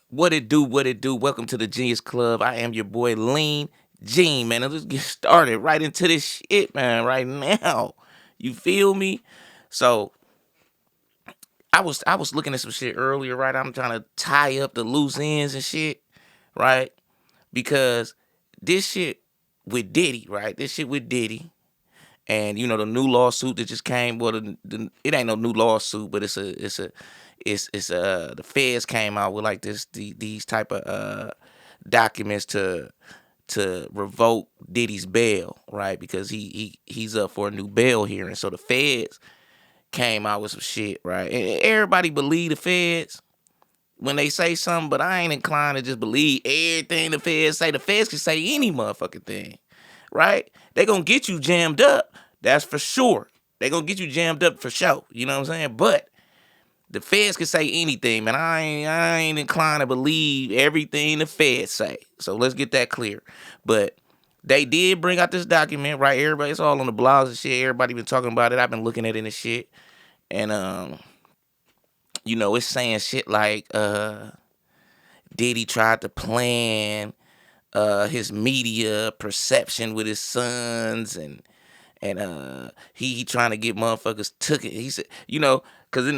What it do? What it do? Welcome to the Genius Club. I am your boy Lean Gene, man. Let's get started right into this shit, man. Right now, you feel me? So I was looking at some shit earlier, right? I'm trying to tie up the loose ends and shit, right? Because this shit with Diddy, right? This shit with Diddy, and the new lawsuit that just came. Well, it ain't no new lawsuit, but it's the feds came out with like these type of documents to revoke Diddy's bail, right? Because he's up for a new bail hearing. So the feds came out with some shit, right? And everybody believe the feds when they say something, but I ain't inclined to just believe everything the feds say. The feds can say any motherfucking thing, right? They gonna get you jammed up, that's for sure. They gonna get you jammed up for sure. You know what I'm saying? But the feds can say anything, man. I ain't inclined to believe everything the feds say. So let's get that clear. But they did bring out this document, right? Everybody, it's all on the blogs and shit. Everybody been talking about it. I've been looking at it and shit. And it's saying shit like Diddy tried to plan his media perception with his sons and he trying to get motherfuckers took it. He said, because in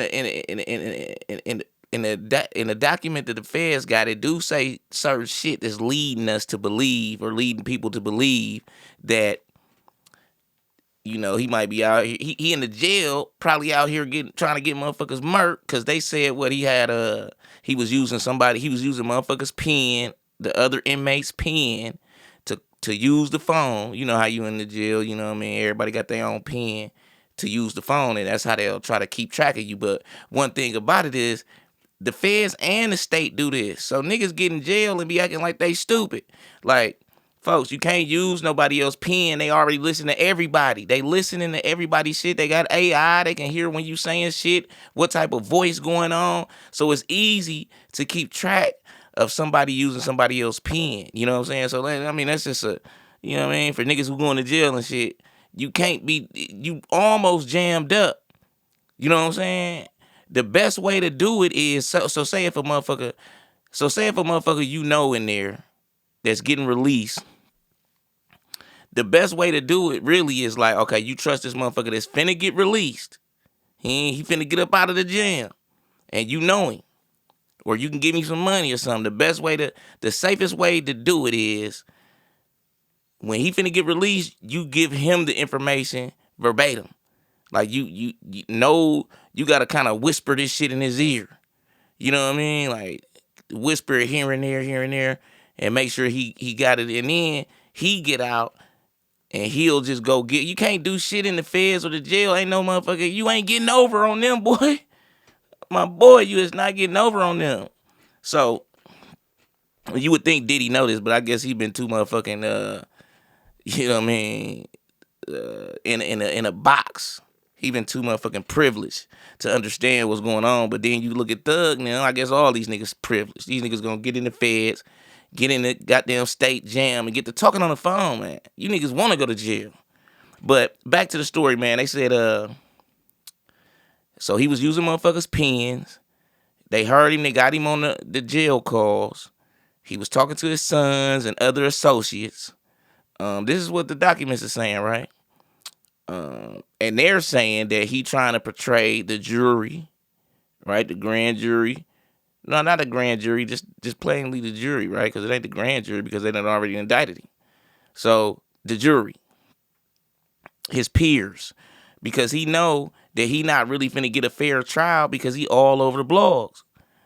the document that the feds got, it do say certain shit that's leading us to believe or leading people to believe that he might be out here. He in the jail, probably out here trying to get motherfuckers murked because they said what he had. He was using motherfuckers' pen, the other inmates' pen, to use the phone. You know how you in the jail. You know what I mean. Everybody got their own pen to use the phone, and that's how they'll try to keep track of you. But one thing about it is the feds and the state do this. So niggas get in jail and be acting like they stupid. Like, folks, you can't use nobody else's pen. They already listen to everybody. They listening to everybody's shit. They got AI. They can hear when you saying shit, what type of voice going on. So it's easy to keep track of somebody using somebody else's pen. You know what I'm saying? So, I mean, that's just for niggas who going to jail and shit, you almost jammed up. You know what I'm saying? The best way to do it is say if a motherfucker in there that's getting released, the best way to do it really is like, okay, you trust this motherfucker that's finna get released. He finna get up out of the jail, and you know him, or you can give me some money or something. The safest way to do it is when he finna get released, you give him the information verbatim. Like you know, you gotta kind of whisper this shit in his ear. You know what I mean? Like whisper it here and there, and make sure he got it. And then he get out and he'll just go get. You can't do shit in the feds or the jail. Ain't no motherfucker. You ain't getting over on them, boy. My boy, you is not getting over on them. So you would think Diddy know this, but I guess he been too motherfucking you know what I mean, in a box. He been too motherfucking privileged to understand what's going on. But then you look at Thug now, I guess all these niggas privileged. These niggas gonna get in the feds, get in the goddamn state jam, and get to talking on the phone, man. You niggas wanna go to jail. But back to the story, man. They said, so he was using motherfuckers' pens. They heard him, they got him on the jail calls. He was talking to his sons and other associates. This is what the documents are saying, right? And they're saying that he trying to portray the jury, right? The grand jury. No, not the grand jury, just plainly the jury, right? Because it ain't the grand jury because they done already indicted him. So the jury, his peers, because he know that he not really finna get a fair trial because he all over the blogs.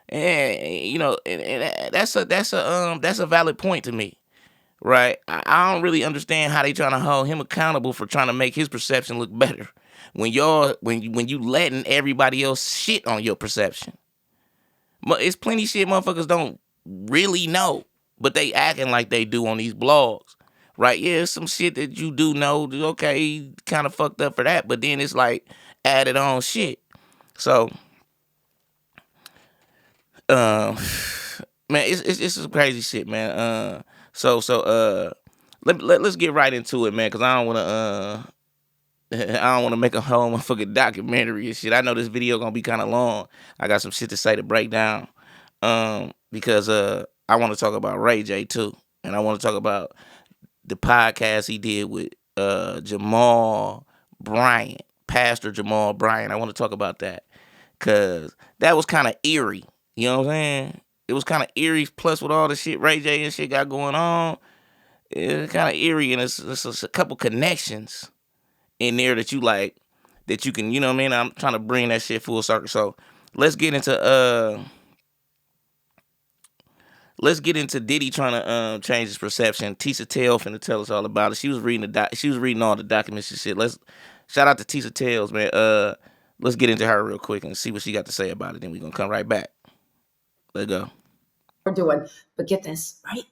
And and that's a valid point to me. Right? I don't really understand how they trying to hold him accountable for trying to make his perception look better when you letting everybody else shit on your perception. But it's plenty shit motherfuckers don't really know, but they acting like they do on these blogs. Right? Yeah, it's some shit that you do know. Okay, kind of fucked up for that, but then it's like added on shit. So, um, man, it's some crazy shit, man. Let's get right into it, man, because I don't want to make a whole motherfucking documentary and shit. I know this video gonna be kind of long. I got some shit to say to break down. Because I want to talk about Ray J too, and I want to talk about the podcast he did with Jamal Bryant, Pastor Jamal Bryant. I want to talk about that because that was kind of eerie. You know what I'm saying? It was kind of eerie. Plus, with all the shit Ray J and shit got going on, it's kind of eerie, and it's a couple connections in there that you like, that you can, you know what I mean? I'm trying to bring that shit full circle. So let's get into Diddy trying to change his perception. Tisa Tale finna tell us all about it. She was reading all the documents and shit. Let's shout out to Tisa Tales, man. Let's get into her real quick and see what she got to say about it. Then we're gonna come right back. Let's go. We're doing, but get this, right?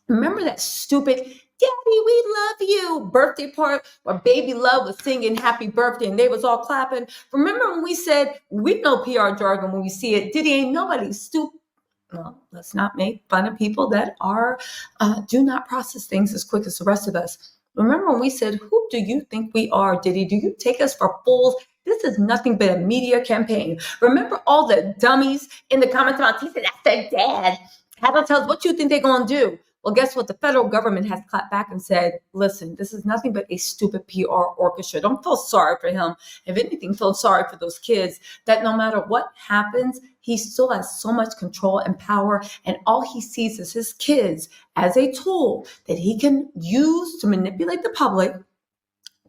Remember that stupid "Daddy, we love you" birthday part where Baby Love was singing happy birthday and they was all clapping? Remember when we said, we know PR jargon when we see it, Diddy ain't nobody stupid. Well, let's not make fun of people that are do not process things as quick as the rest of us. Remember when we said, who do you think we are, Diddy? Do you take us for fools? This is nothing but a media campaign. Remember all the dummies in the comments about, he said, that's their dad. How to tell us what you think they're going to do? Well, guess what? The federal government has clapped back and said, listen, this is nothing but a stupid PR orchestra. Don't feel sorry for him. If anything, feel sorry for those kids, that no matter what happens, he still has so much control and power. And all he sees is his kids as a tool that he can use to manipulate the public,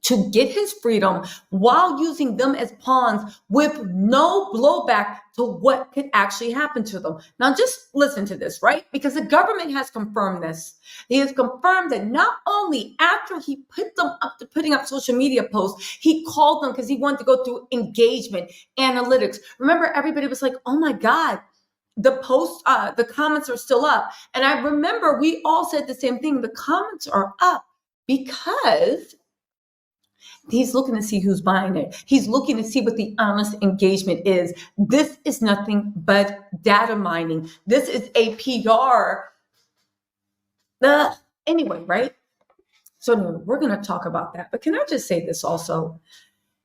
to get his freedom, while using them as pawns with no blowback to what could actually happen to them. Now, just listen to this, right? Because the government has confirmed this. He has confirmed that not only after he put them up to putting up social media posts, he called them because he wanted to go through engagement, analytics. Remember, everybody was like, oh my God, the comments are still up. And I remember we all said the same thing. The comments are up because he's looking to see who's buying it. He's looking to see what the honest engagement is. This is nothing but data mining. This is a PR. Anyway, right? So anyway, we're going to talk about that. But can I just say this also?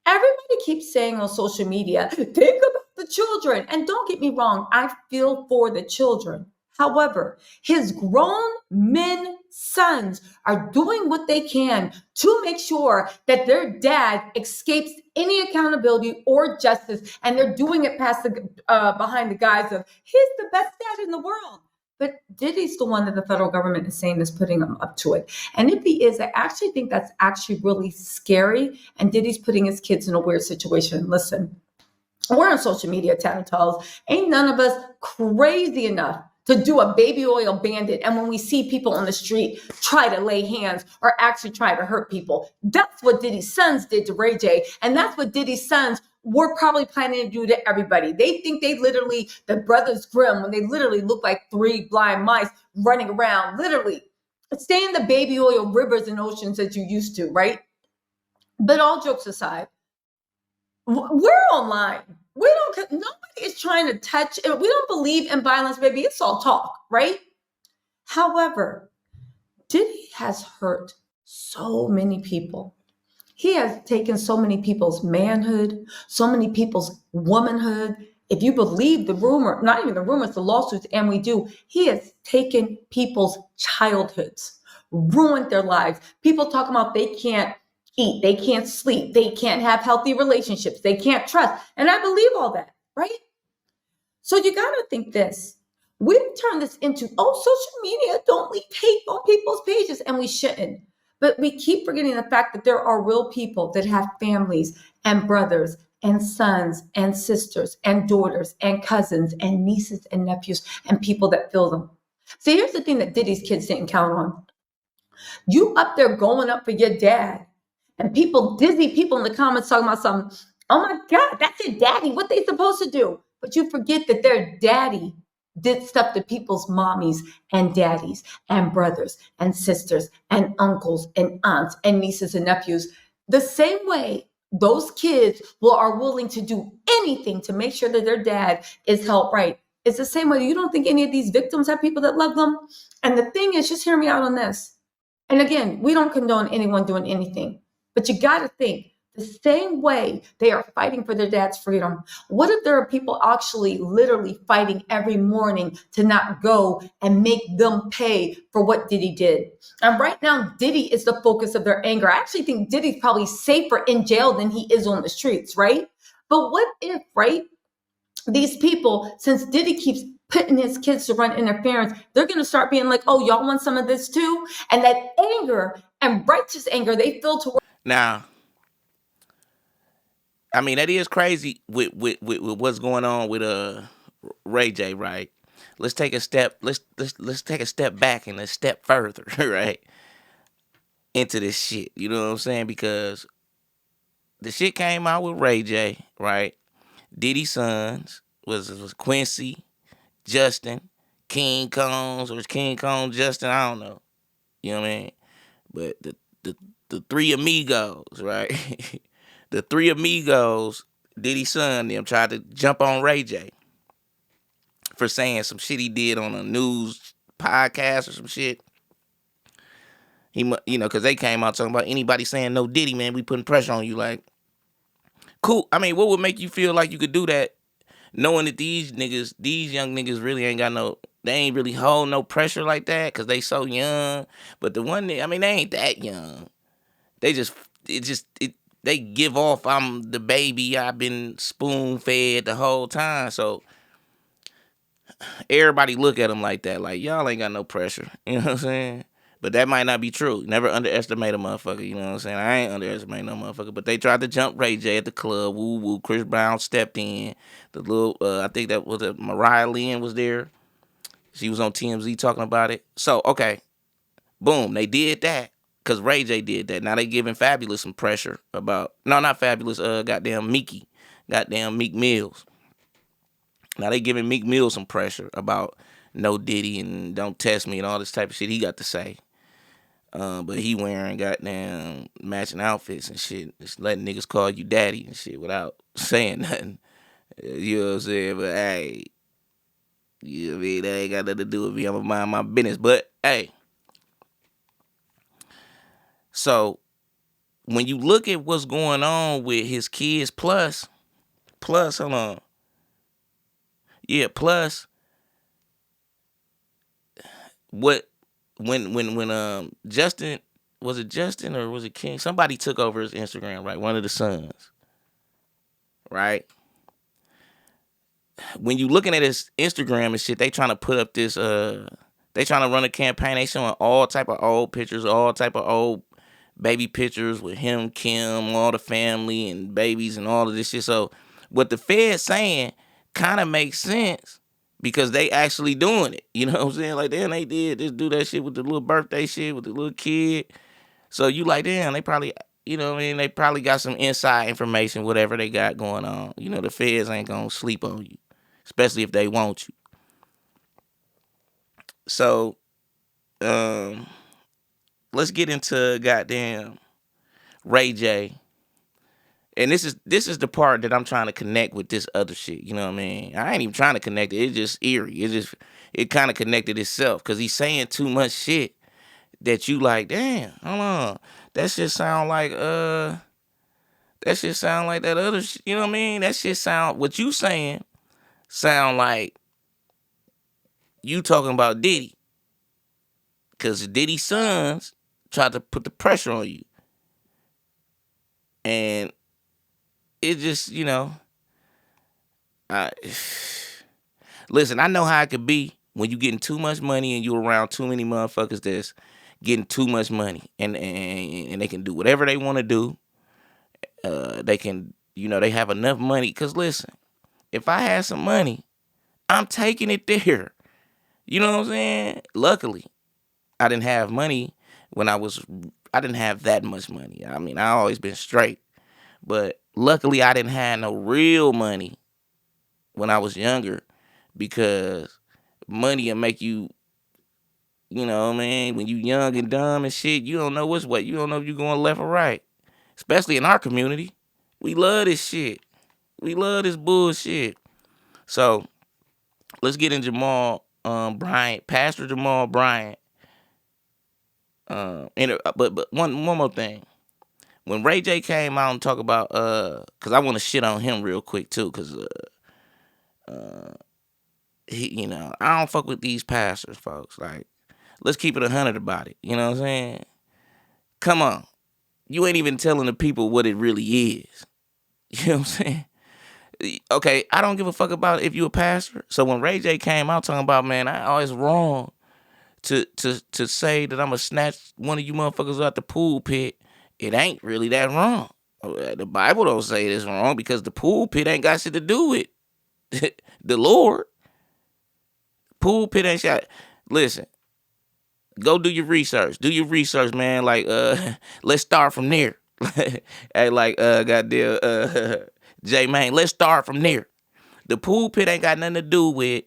Everybody keeps saying on social media, think about the children. And don't get me wrong, I feel for the children. However, his grown men sons are doing what they can to make sure that their dad escapes any accountability or justice, and they're doing it behind the guise of, he's the best dad in the world. But Diddy's the one that the federal government is saying is putting him up to it. And if he is, I actually think that's actually really scary. And Diddy's putting his kids in a weird situation. Listen, we're on social media, Tattletales. Ain't none of us crazy enough to do a baby oil bandit. And when we see people on the street try to lay hands or actually try to hurt people, that's what Diddy's sons did to Ray J. And that's what Diddy's sons were probably planning to do to everybody. They think they literally, the Brothers Grimm, when they literally look like three blind mice running around, literally stay in the baby oil rivers and oceans that you used to, right? But all jokes aside, we're online. Nobody is trying to touch it. We don't believe in violence, baby. It's all talk, right? However, Diddy has hurt so many people. He has taken so many people's manhood, so many people's womanhood. If you believe the rumor, not even the rumors, the lawsuits, and we do, he has taken people's childhoods, ruined their lives. People talking about they can't eat, they can't sleep, they can't have healthy relationships, they can't trust. And I believe all that, right? So you got to think this. We've turned this into, social media, don't leave hate on people's pages, and we shouldn't. But we keep forgetting the fact that there are real people that have families and brothers and sons and sisters and daughters and cousins and nieces and nephews and people that feel them. So here's the thing that Diddy's kids didn't count on. You up there going up for your dad, and dizzy people in the comments talking about something. Oh my God, that's your daddy. What they supposed to do? But you forget that their daddy did stuff to people's mommies and daddies and brothers and sisters and uncles and aunts and nieces and nephews. The same way those kids are willing to do anything to make sure that their dad is held right. It's the same way. You don't think any of these victims have people that love them? And the thing is, just hear me out on this. And again, we don't condone anyone doing anything. But you got to think, The same way they are fighting for their dad's freedom, what if there are people actually literally fighting every morning to not go and make them pay for what Diddy did? And right now, Diddy is the focus of their anger. I actually think Diddy's probably safer in jail than he is on the streets, right? But what if, right, these people, since Diddy keeps putting his kids to run interference, they're going to start being like, oh, y'all want some of this too? And that anger and righteous anger they feel towards. Now, I mean, that is crazy with what's going on with Ray J, right? Let's take a step. Let's take a step back and a step further, right, into this shit. You know what I'm saying? Because the shit came out with Ray J, right? Diddy sons was Quincy, Justin, King Combs, or was King Kong Justin? I don't know. You know what I mean? But the three amigos, right? The three amigos, Diddy son, them tried to jump on Ray J for saying some shit he did on a news podcast or some shit. Because they came out talking about anybody saying no Diddy, man, we putting pressure on you. Like, cool. I mean, what would make you feel like you could do that, knowing that these young niggas really ain't got no, they ain't really hold no pressure like that because they so young. But the one, I mean, they ain't that young. They just, they give off, I'm the baby, I've been spoon fed the whole time. So everybody look at them like that, like y'all ain't got no pressure. You know what I'm saying? But that might not be true. Never underestimate a motherfucker. You know what I'm saying? I ain't underestimating no motherfucker. But they tried to jump Ray J at the club. Woo woo. Chris Brown stepped in. The little, I think that was Mariah Lynn was there. She was on TMZ talking about it. So okay, boom, they did that because Ray J did that. Now they giving Fabulous some pressure about, no, not Fabulous. Goddamn Meeky, goddamn Meek Mills. Now they giving Meek Mill some pressure about no Diddy and don't test me and all this type of shit he got to say. But he wearing goddamn matching outfits and shit. Just letting niggas call you daddy and shit without saying nothing. You know what I'm saying? But hey, you know what I mean? That ain't got nothing to do with me. I'm gonna mind my business. But hey, so when you look at what's going on with his kids, plus, hold on. Yeah, plus what when Justin, was it Justin or was it King? Somebody took over his Instagram, right? One of the sons, right? When you looking at his Instagram and shit, they trying to put up this they trying to run a campaign. They showing all type of old pictures, all type of old baby pictures with him, Kim, all the family and babies and all of this shit. So what the Fed saying kind of makes sense because they actually doing it. You know what I'm saying? Like, damn, they did just do that shit with the little birthday shit with the little kid. So you like, damn, they probably, you know what I mean? They probably got some inside information, whatever they got going on. You know, the feds ain't gonna sleep on you, especially if they want you. So, um, let's get into goddamn Ray J. And this is the part that I'm trying to connect with this other shit. You know what I mean? I ain't even trying to connect it. It's just eerie. It kind of connected itself because he's saying too much shit that you like. Damn, hold on. That shit sound like That shit sound like that other shit. You know what I mean? That shit sound, what you saying sound like you talking about Diddy. Cause Diddy's sons tried to put the pressure on you. And it just, I listen, I know how it could be when you getting too much money and you around too many motherfuckers that's getting too much money. And they can do whatever they want to do. They can, they have enough money. Cause listen, if I had some money, I'm taking it there. You know what I'm saying? Luckily, I didn't have money I didn't have that much money. I mean, I always been straight. But luckily, I didn't have no real money when I was younger because money will make you, you know what I mean? When you young and dumb and shit, you don't know what's what. You don't know if you're going left or right. Especially in our community. We love this shit. We love this bullshit. So, let's get in Jamal Bryant, Pastor Jamal Bryant. But one more thing. when Ray J came out and talk about because I want to shit on him real quick too, because he, I don't fuck with these pastors, folks. Like, let's keep it 100 about it. You know what I'm saying? Come on, you ain't even telling the people what it really is. You know what I'm saying? Okay, I don't give a fuck about if you a pastor. So when Ray J came out talking about, man, I always wrong to say that I'm gonna snatch one of you motherfuckers out the pool pit, it ain't really that wrong. The Bible don't say it's wrong because the pool pit ain't got shit to do with the Lord. Pool pit ain't shit. Listen, go do your research. Do your research, man. Like, let's start from there. Hey, like, goddamn, J Man, let's start from there. The pool pit ain't got nothing to do with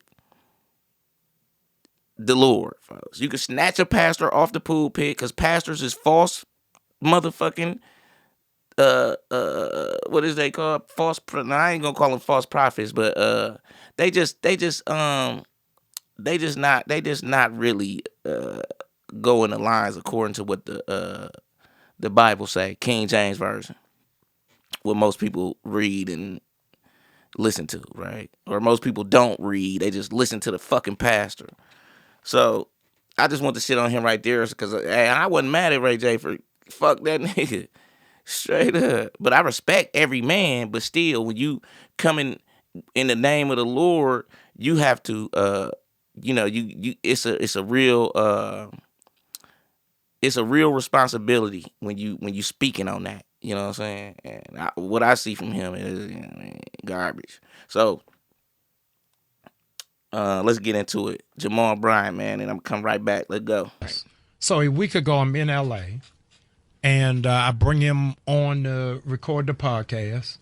the Lord, folks. You can snatch a pastor off the pool pit because pastors is false motherfucking what is they called? I ain't gonna call them false prophets, but they just not really going the lines according to what the Bible say, King James Version. What most people read and listen to, right? Or most people don't read, they just listen to the fucking pastor. So I just want to shit on him right there because I wasn't mad at Ray J for fuck that nigga. Straight up. But I respect every man, but still, when you come in the name of the Lord, you have to it's a real responsibility when you speaking on that. You know what I'm saying? And what I see from him is garbage. So let's get into it. Jamal Bryant, man, and I'm come right back. Let's go. So a week ago, I'm in L.A., and I bring him on to record the podcast.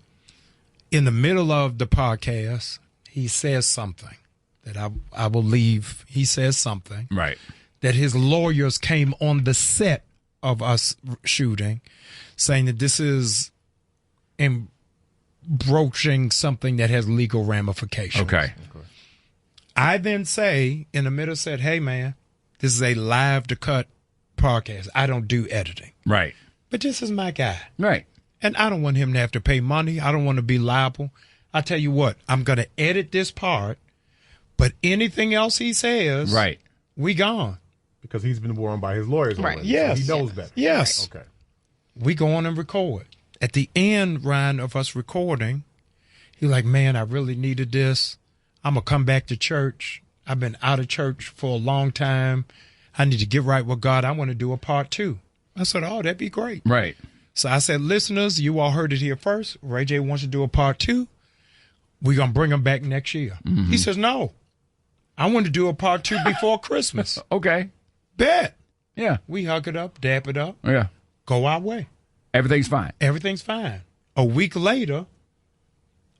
In the middle of the podcast, he says something that I will leave. He says something. Right. That his lawyers came on the set of us shooting, saying that this is broaching something that has legal ramifications. Okay. I then say, in the middle, said, hey, man, this is a live to cut podcast. I don't do editing. Right. But this is my guy. Right. And I don't want him to have to pay money. I don't want to be liable. I tell you what, I'm going to edit this part, but anything else he says, right, we gone. Because he's been warned by his lawyers already. Right. Yes. So he knows better. Yes. Right. Okay. We go on and record. At the end, Ryan, of us recording, he's like, man, I really needed this. I'm going to come back to church. I've been out of church for a long time. I need to get right with God. I want to do a part 2. I said, oh, that'd be great. Right. So I said, listeners, you all heard it here first. Ray J wants to do a part 2. We're going to bring him back next year. Mm-hmm. He says, no, I want to do a part 2 before Christmas. Okay. Bet. Yeah. We hug it up, dap it up. Yeah. Go our way. Everything's fine. Everything's fine. A week later,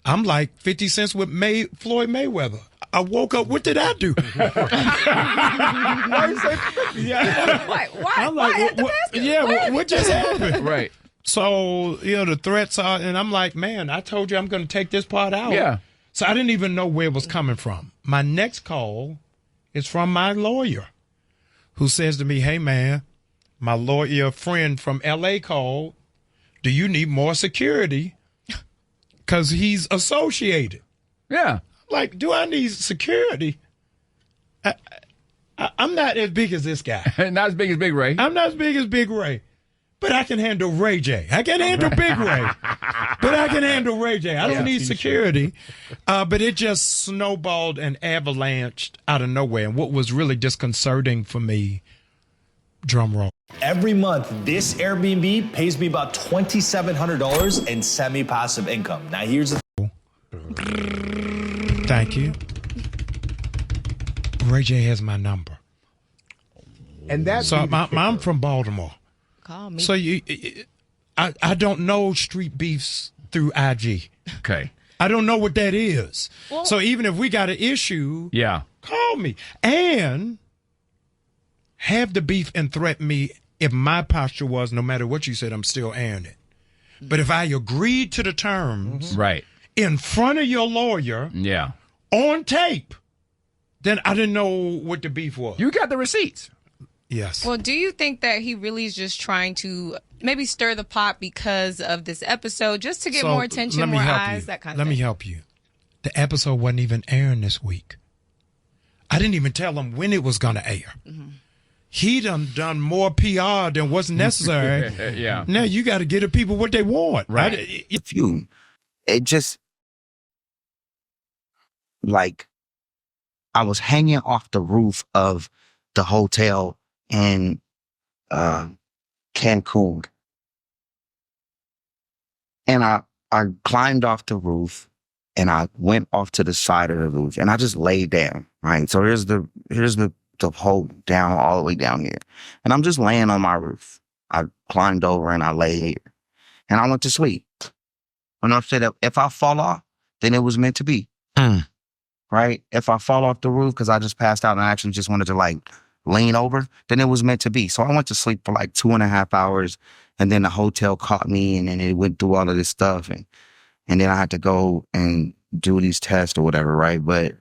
I'm like 50 cents with Floyd Mayweather. I woke up. What did I do? Yeah. Why? I'm like, what just happened? Right. So, the threats are, and I'm like, man, I told you I'm going to take this part out. Yeah. So I didn't even know where it was coming from. My next call is from my lawyer who says to me, hey, man, my lawyer friend from L.A. called. Do you need more security? Because he's associated. Yeah. Like, do I need security? I'm not as big as this guy. Not as big as Big Ray. I'm not as big as Big Ray. But I can handle Ray J. I can handle Big Ray. But I can handle Ray J. I don't need security. But it just snowballed and avalanched out of nowhere. And what was really disconcerting for me, drum roll. Every month, this Airbnb pays me about $2,700 in semi-passive income. Now, here's the... Thank you. Ray J has my number. And that's... So I'm from Baltimore. Call me. So I don't know street beefs through IG. Okay. I don't know what that is. Well, so even if we got an issue, yeah, call me. And have the beef and threaten me if my posture was, no matter what you said, I'm still airing it. But if I agreed to the terms right in front of your lawyer yeah, on tape, then I didn't know what the beef was. you got the receipts. Yes. Well, do you think that he really is just trying to maybe stir the pot because of this episode, just to get So, more attention, let me more help eyes, you. that kind of Let thing? me help you. The episode wasn't even airing this week. I didn't even tell him when it was going to air. Mm-hmm. He done more PR than what's necessary. Yeah. Now you got to get the people what they want. Right. Few. It just like I was hanging off the roof of the hotel in Cancun, and I climbed off the roof, and I went off to the side of the roof, and I just laid down. Right. So here's the hole down all the way down here, and I'm just laying on my roof. I climbed over and I lay here, and I went to sleep. When I said that if I fall off, then it was meant to be. Right? If I fall off the roof because I just passed out and I actually just wanted to like lean over, then it was meant to be. So I went to sleep for like 2.5 hours, and then the hotel caught me, and then it went through all of this stuff, and then I had to go and do these tests or whatever, right? But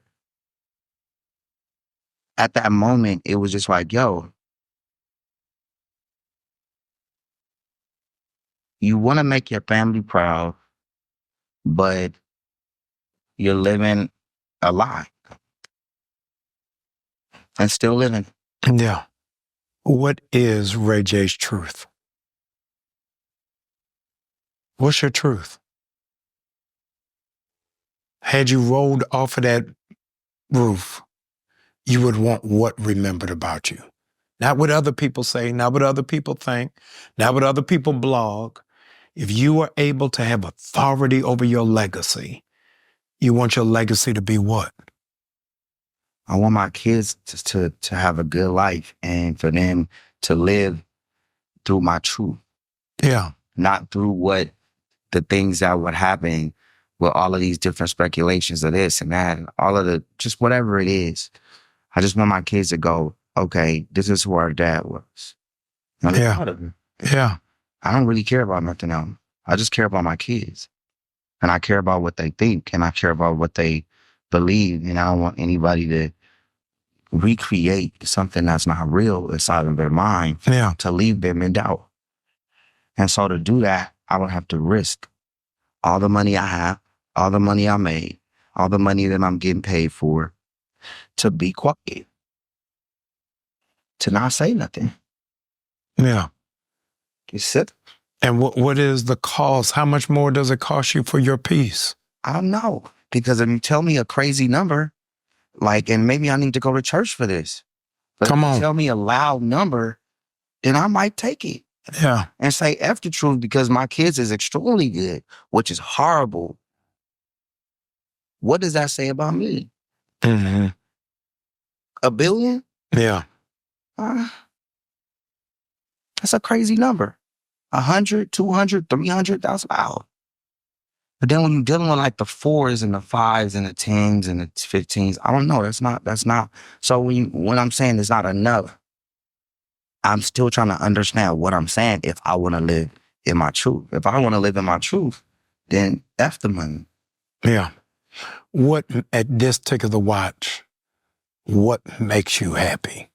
at that moment, it was just like, yo, you want to make your family proud, but you're living a lie and still living. Yeah. What is Ray J's truth? What's your truth? Had you rolled off of that roof, you would want what remembered about you? Not what other people say, not what other people think, not what other people blog. If you are able to have authority over your legacy, you want your legacy to be what? I want my kids to have a good life and for them to live through my truth, Yeah. not through what the things that would happen with all of these different speculations of this and that, and all of the, just whatever it is. I just want my kids to go, okay, this is who our dad was. And I'm Yeah. proud of him. Yeah. I don't really care about nothing else. I just care about my kids. And I care about what they think, and I care about what they believe. And I don't want anybody to recreate something that's not real inside of their mind Yeah. to leave them in doubt. And so to do that, I would have to risk all the money I have, all the money I made, all the money that I'm getting paid for, to be quiet, to not say nothing. Yeah. You sit. And what is the cost? How much more does it cost you for your peace? I don't know. Because if you tell me a crazy number, like, and maybe I need to go to church for this. But Come if you on. tell me a loud number, then I might take it Yeah. and say F the truth because my kids is extremely good, which is horrible. What does that say about me? Mm-hmm. $1 billion? Yeah. That's a crazy number. 100, 200, 300,000 out. But then when you're dealing with like the 4s and the 5s and the 10s and the 15s, I don't know. That's not. So when I'm saying it's not enough, I'm still trying to understand what I'm saying if I want to live in my truth. If I want to live in my truth, then F the money. Yeah. What, at this tick of the watch, what makes you happy?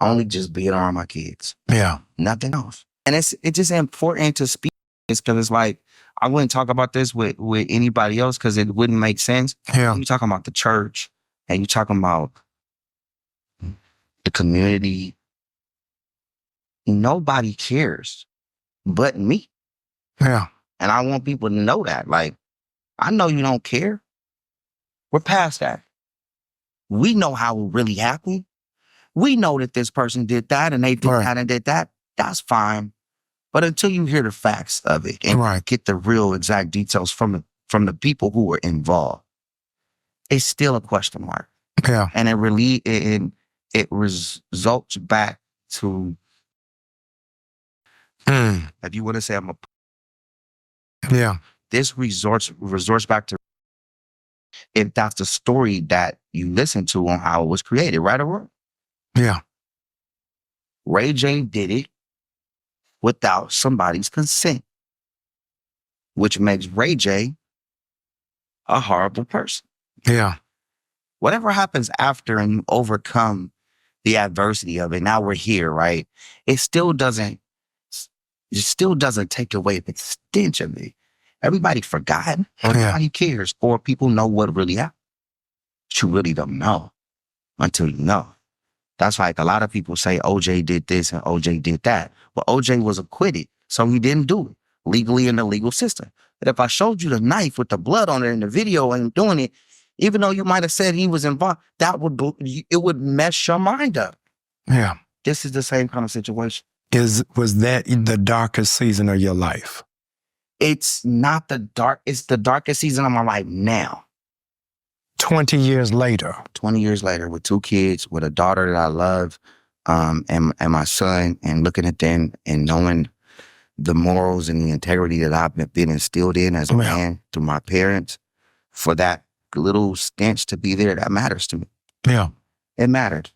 Only just being around my kids. Yeah. Nothing else. And it's just important to speak this because it's like, I wouldn't talk about this with anybody else because it wouldn't make sense. Yeah. You're talking about the church and you're talking about the community. Nobody cares but me. Yeah. And I want people to know that. Like, I know you don't care. We're past that. We know how it really happened. We know that this person did that and they did Right. that and did that. That's fine. But until you hear the facts of it and Right. get the real exact details from the people who were involved, it's still a question mark. Yeah. And it results back to, if you want to say Yeah. this resorts back to if that's the story that you listen to on how it was created, right or wrong. Yeah. Ray J did it without somebody's consent, which makes Ray J a horrible person. Yeah. Whatever happens after and you overcome the adversity of it. Now we're here, right? It still doesn't take away the stench of it. Everybody forgotten. Everybody cares. Or people know what really happened. But you really don't know until you know. That's like a lot of people say OJ did this and OJ did that. Well, OJ was acquitted, so he didn't do it legally in the legal system. But if I showed you the knife with the blood on it in the video and doing it, even though you might have said he was involved, it would mess your mind up. Yeah. This is the same kind of situation. Was that the darkest season of your life? It's not it's the darkest season of my life now. 20 years later. 20 years later, with 2 kids, with a daughter that I love, and my son, and looking at them and knowing the morals and the integrity that I've been instilled in as a man through my parents, for that little stench to be there, that matters to me. Yeah. It mattered.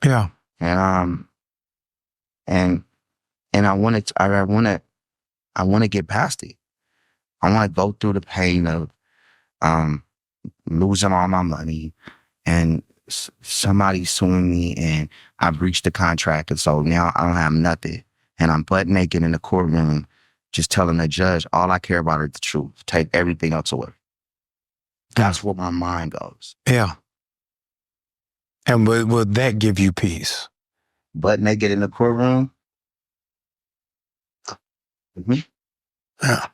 Yeah. And I want to get past it. I want to go through the pain of losing all my money and somebody suing me, and I breached the contract, and so now I don't have nothing, and I'm butt naked in the courtroom just telling the judge all I care about is the truth. Take everything else away. That's where my mind goes. Yeah. And will that give you peace? Butt naked in the courtroom. Mm-hmm. Yeah.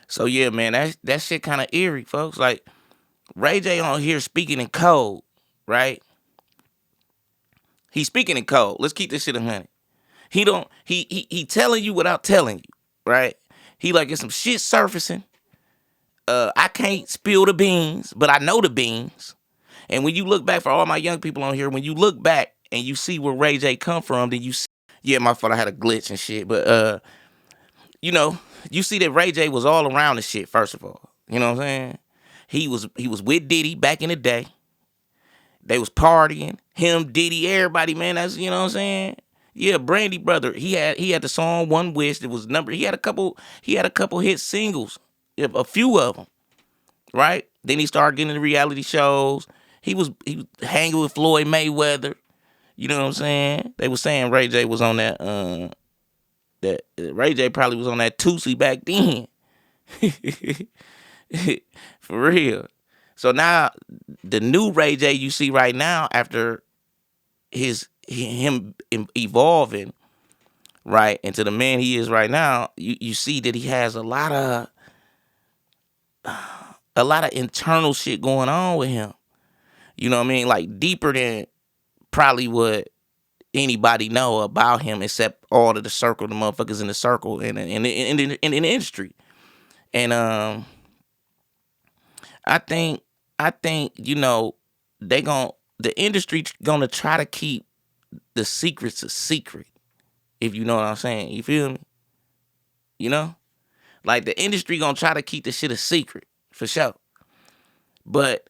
So yeah, man, that shit kind of eerie, folks. Like Ray J on here speaking in code, right? He's speaking in code. Let's keep this shit 100. He telling you without telling you, right? He like, it's some shit surfacing. I can't spill the beans, but I know the beans. And when you look back, for all my young people on here, when you look back and you see where Ray J come from, then you see, yeah, my fault, I had a glitch and shit. But you know, you see that Ray J was all around the shit, first of all. You know what I'm saying? He was with Diddy back in the day. They was partying. Him, Diddy, everybody, man. That's, you know what I'm saying? Yeah, Brandy brother. He had the song One Wish. It was he had a couple hit singles. A few of them. Right? Then he started getting into reality shows. He was hanging with Floyd Mayweather. You know what I'm saying? They were saying Ray J was on that Ray J probably was on that Tootsie back then. For real. So now the new Ray J you see right now, after him evolving right into the man he is right now, you see that he has a lot of internal shit going on with him. You know what I mean? Like deeper than probably what anybody know about him, except all of the circle, the motherfuckers in the circle and in the industry. And I think you know the industry gonna try to keep the secrets a secret. If you know what I'm saying, you feel me? You know, like the industry gonna try to keep the shit a secret for sure. But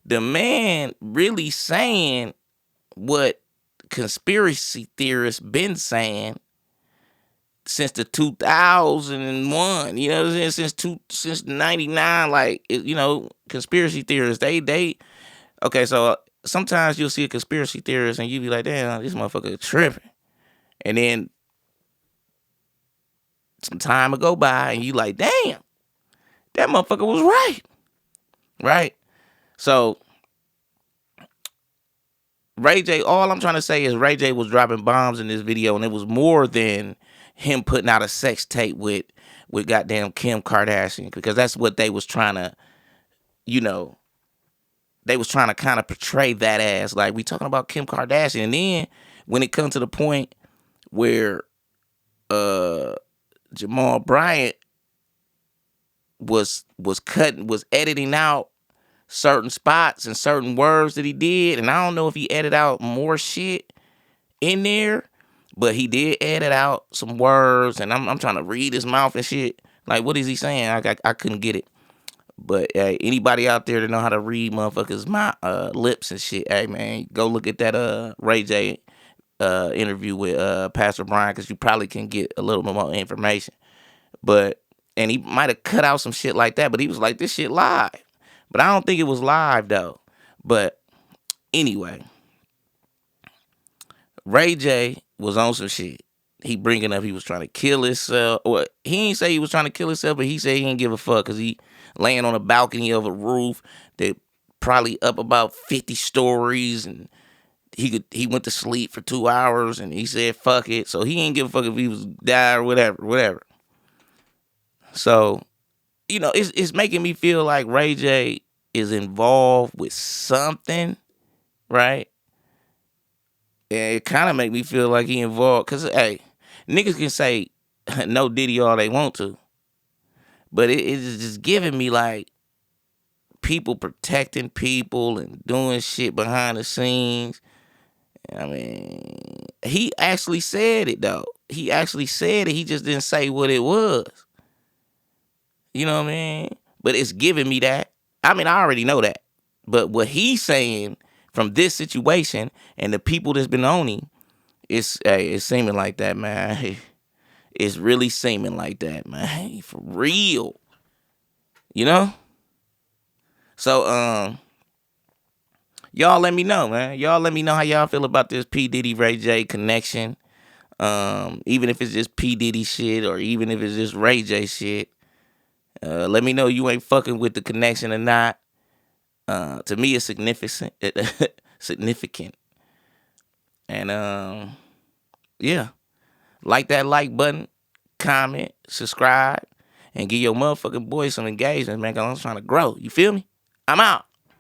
the man really saying what conspiracy theorists been saying since the 2001, you know what I'm saying? Since 99, like, you know, conspiracy theorists, they okay, so sometimes you'll see a conspiracy theorist and you be like, damn, this motherfucker tripping. And then some time will go by and you like, damn, that motherfucker was right. Right? So Ray J, all I'm trying to say is Ray J was dropping bombs in this video, and it was more than him putting out a sex tape with goddamn Kim Kardashian, because that's what they was trying to, you know, they was trying to kind of portray that as, like, we talking about Kim Kardashian. And then when it comes to the point where Jamal Bryant was editing out certain spots and certain words that he did, and I don't know if he edited out more shit in there, but he did edit out some words, and I'm trying to read his mouth and shit. Like, what is he saying? I couldn't get it. But anybody out there that know how to read motherfuckers' lips and shit, hey man, go look at that Ray J interview with Pastor Brian, because you probably can get a little bit more information. And he might have cut out some shit like that, but he was like, this shit live. But I don't think it was live though. But anyway, Ray J was on some shit. He bringing up he was trying to kill himself. Or he ain't say he was trying to kill himself, but he said he didn't give a fuck because he laying on a balcony of a roof that probably up about 50 stories, and he went to sleep for 2 hours and he said fuck it. So he ain't give a fuck if he was die or whatever. So, it's making me feel like Ray J is involved with something, right? And it kind of make me feel like he involved, because, hey, niggas can say no Diddy all they want to, but it is just giving me like people protecting people and doing shit behind the scenes. I mean, he actually said it, though. He actually said it. He just didn't say what it was. You know what I mean? But it's giving me that. I mean, I already know that. But what he's saying from this situation and the people that's been on him, it's seeming like that, man. It's really seeming like that, man. For real. You know? So, y'all let me know, man. Y'all let me know how y'all feel about this P. Diddy Ray J connection. Even if it's just P. Diddy shit or even if it's just Ray J shit. Let me know you ain't fucking with the connection or not. To me, it's significant. Significant. And yeah. Like that like button, comment, subscribe, and give your motherfucking boy some engagement, man, because I'm trying to grow. You feel me? I'm out.